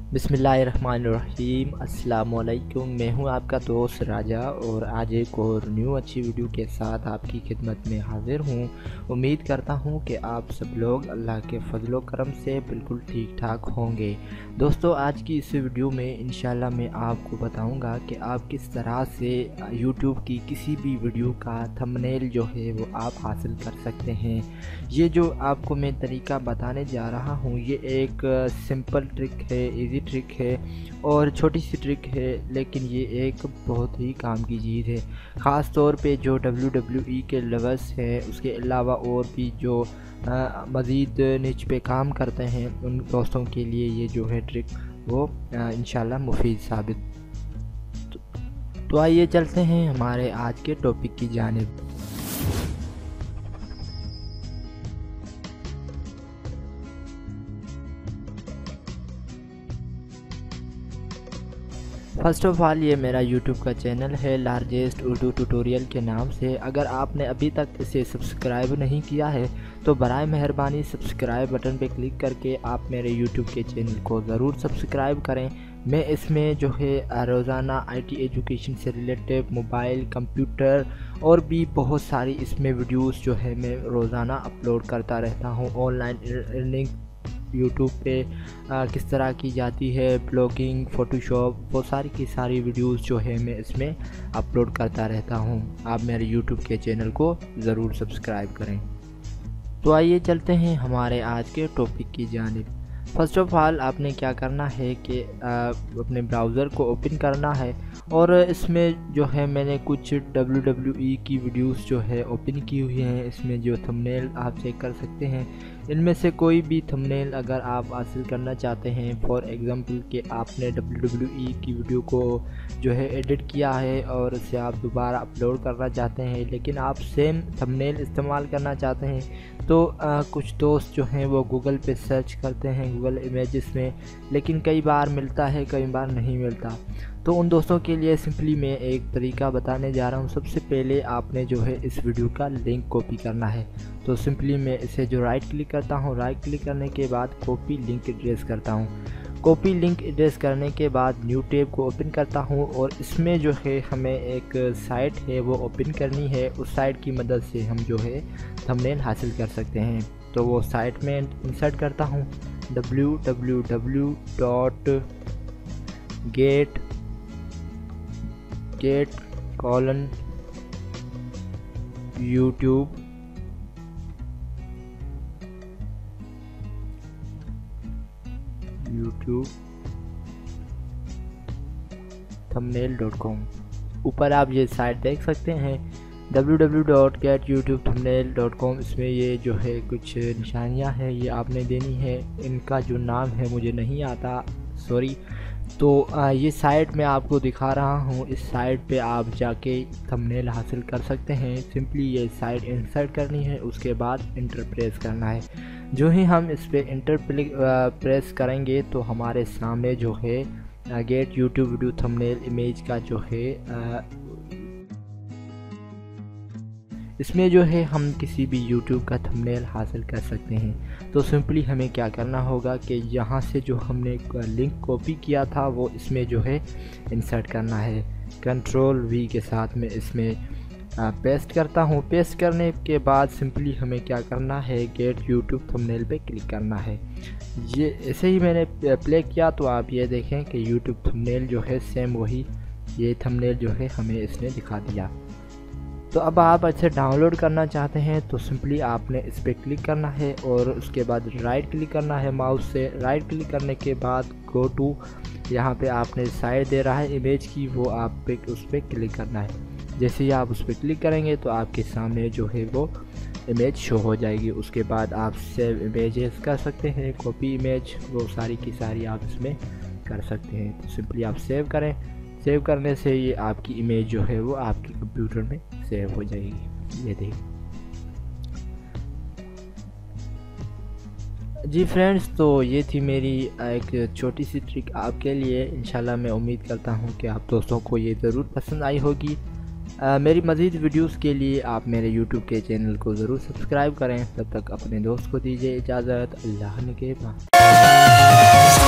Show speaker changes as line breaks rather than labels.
बिस्मिल्लाहिर्रहमानिर्रहीम। अस्सलाम वालेकुम। मैं हूं आपका दोस्त राजा और आज एक और न्यू अच्छी वीडियो के साथ आपकी खिदमत में हाज़िर हूं। उम्मीद करता हूं कि आप सब लोग अल्लाह के फजलो करम से बिल्कुल ठीक ठाक होंगे। दोस्तों, आज की इस वीडियो में इंशाल्लाह मैं आपको बताऊंगा कि आप किस तरह से यूट्यूब की किसी भी वीडियो का थंबनेल जो है वो आप हासिल कर सकते हैं। ये जो आपको मैं तरीका बताने जा रहा हूँ ये एक सिंपल ट्रिक है, इजी ट्रिक है और छोटी सी ट्रिक है, लेकिन ये एक बहुत ही काम की चीज़ है। ख़ास तौर पे जो WWE के लवर्स हैं, उसके अलावा और भी जो मज़ीद निच पे काम करते हैं उन दोस्तों के लिए ये जो है ट्रिक वो इंशाल्लाह मुफीद साबित। तो आइए चलते हैं हमारे आज के टॉपिक की जानिब। फ़र्स्ट ऑफ़ ऑल ये मेरा यूट्यूब का चैनल है लार्जेस्ट उर्दू ट्यूटोरियल के नाम से। अगर आपने अभी तक इसे सब्सक्राइब नहीं किया है तो बराए मेहरबानी सब्सक्राइब बटन पे क्लिक करके आप मेरे यूट्यूब के चैनल को ज़रूर सब्सक्राइब करें। मैं इसमें जो है रोज़ाना IT एजुकेशन से रिलेटेड मोबाइल, कंप्यूटर और भी बहुत सारी इसमें वीडियोस जो है मैं रोज़ाना अपलोड करता रहता हूँ। ऑनलाइन अर्निंग यूट्यूब पे किस तरह की जाती है, ब्लॉगिंग, फ़ोटोशॉप, वो सारी की सारी वीडियोस जो है मैं इसमें अपलोड करता रहता हूँ। आप मेरे यूट्यूब के चैनल को ज़रूर सब्सक्राइब करें। तो आइए चलते हैं हमारे आज के टॉपिक की जानिब। फ़र्स्ट ऑफ़ ऑल आपने क्या करना है कि अपने ब्राउज़र को ओपन करना है और इसमें जो है मैंने कुछ WWE की वीडियोस जो है ओपन की हुई हैं। इसमें जो थंबनेल आप चेक कर सकते हैं, इनमें से कोई भी थंबनेल अगर आप हासिल करना चाहते हैं, फॉर एग्ज़ाम्पल कि आपने WWE की वीडियो को जो है एडिट किया है और उसे आप दोबारा अपलोड करना चाहते हैं, लेकिन आप सेम थंबनेल इस्तेमाल करना चाहते हैं, तो कुछ दोस्त जो हैं वो गूगल पे सर्च करते हैं, गूगल इमेजेस में, लेकिन कई बार मिलता है, कई बार नहीं मिलता। तो उन दोस्तों के लिए सिंपली मैं एक तरीका बताने जा रहा हूँ। सबसे पहले आपने जो है इस वीडियो का लिंक कॉपी करना है। तो सिंपली मैं इसे जो राइट क्लिक करता हूँ, राइट क्लिक करने के बाद कॉपी लिंक एड्रेस करता हूँ। कॉपी लिंक एड्रेस करने के बाद न्यू टैब को ओपन करता हूँ और इसमें जो है हमें एक साइट है वो ओपन करनी है। उस साइट की मदद से हम जो है थंबनेल हासिल कर सकते हैं। तो वो साइट में इंसर्ट करता हूँ www.get-thumbnail.com। ऊपर आप ये साइट देख सकते हैं www.get-youtube-thumbnail.com। इसमें ये जो है कुछ निशानियां हैं, ये आपने देनी है। इनका जो नाम है मुझे नहीं आता, सॉरी। तो ये साइट मैं आपको दिखा रहा हूँ। इस साइट पे आप जाके थंबनेल हासिल कर सकते हैं। सिंपली ये साइट इंसर्ट करनी है, उसके बाद इंटर प्रेस करना है। जो ही हम इस पर इंटर प्रेस करेंगे तो हमारे सामने जो है get YouTube video thumbnail image का जो है इसमें जो है हम किसी भी YouTube का थंबनेल हासिल कर सकते हैं। तो सिंपली हमें क्या करना होगा कि यहाँ से जो हमने लिंक कॉपी किया था वो इसमें जो है इंसर्ट करना है। कंट्रोल V के साथ में इसमें पेस्ट करता हूँ। पेस्ट करने के बाद सिंपली हमें क्या करना है, गेट यूट्यूब थंबनेल पे क्लिक करना है। ये ऐसे ही मैंने प्ले किया तो आप ये देखें कि यूट्यूब थंबनेल जो है सेम वही ये थंबनेल जो है हमें इसने दिखा दिया। तो अब आप इसे डाउनलोड करना चाहते हैं तो सिंपली आपने इस पर क्लिक करना है और उसके बाद राइट क्लिक करना है माउस से। राइट क्लिक करने के बाद गो टू, यहाँ पे आपने साइड दे रहा है इमेज की, वो आप पे उस पर क्लिक करना है। जैसे ही आप उस पर क्लिक करेंगे तो आपके सामने जो है वो इमेज शो हो जाएगी। उसके बाद आप सेव इमेजेस कर सकते हैं, कॉपी इमेज, वो सारी की सारी आप इसमें कर सकते हैं। तो सिंपली आप सेव करें। सेव करने से ये आपकी इमेज जो है वो आपके कंप्यूटर में सेव हो जाएगी। ये देखिए जी फ्रेंड्स, तो ये थी मेरी एक छोटी सी ट्रिक आपके लिए। इंशाल्लाह मैं उम्मीद करता हूँ कि आप दोस्तों को ये ज़रूर पसंद आई होगी। मेरी मज़ीद वीडियोस के लिए आप मेरे यूट्यूब के चैनल को ज़रूर सब्सक्राइब करें। तब तक अपने दोस्त को दीजिए इजाज़त। अल्लाह के बाद।